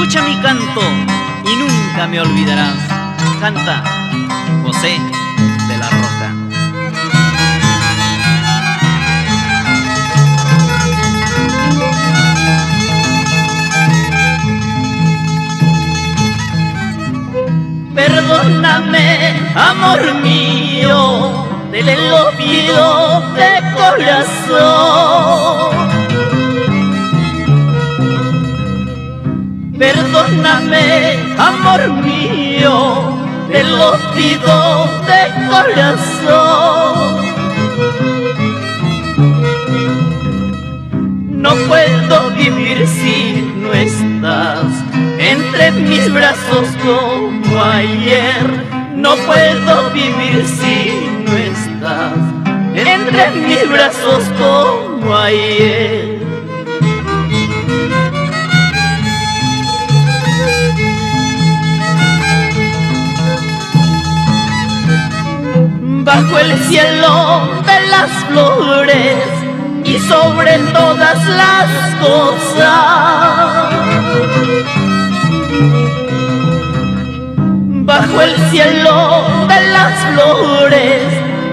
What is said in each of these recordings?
Escucha mi canto y nunca me olvidarás. Canta José de la Roca. Perdóname, amor mío, te lo pido de corazón. Perdóname, amor mío, te lo pido de corazón. No puedo vivir si no estás entre mis brazos como ayer. No puedo vivir si no estás entre mis brazos como ayer. Bajo el cielo de las flores y sobre todas las cosas, bajo el cielo de las flores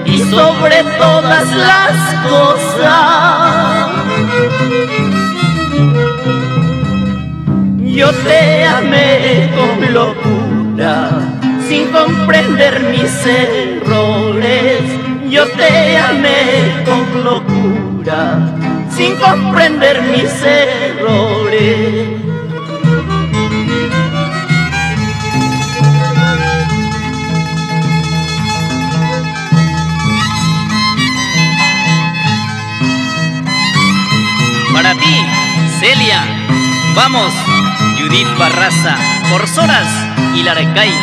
y sobre todas las cosas, yo te amé con locura, sin comprender mis errores. Yo te amé con locura, sin comprender mis errores. Para ti, Celia. Vamos, Judith Barraza, por Soras y Laracay.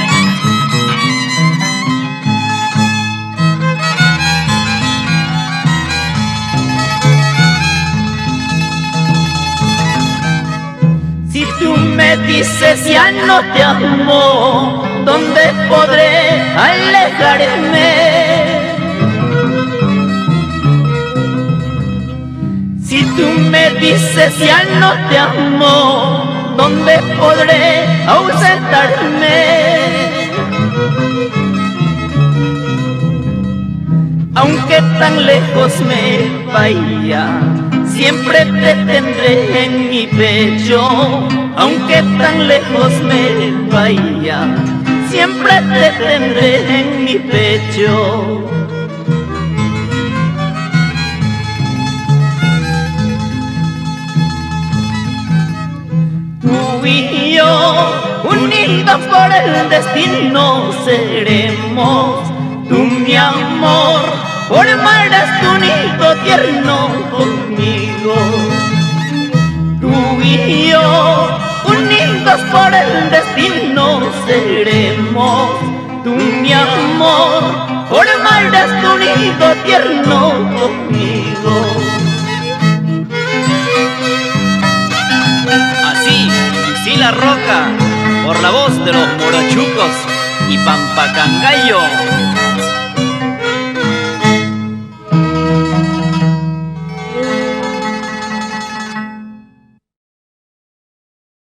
Si tú me dices ya no te amo, ¿dónde podré alejarme? Si tú me dices ya no te amo, ¿dónde podré ausentarme? Aunque tan lejos me vaya, siempre te tendré en mi pecho. Aunque tan lejos me vaya, siempre te tendré en mi pecho. Tú y yo, unidos por el destino, seremos. Tú, mi amor, formarás tu nido tierno conmigo. Tú y yo, unidos por el destino, seremos. Tú, mi amor, formarás tu nido tierno conmigo. Así, Lucila Roca, por la voz de los Morochucos y Pampacangallo.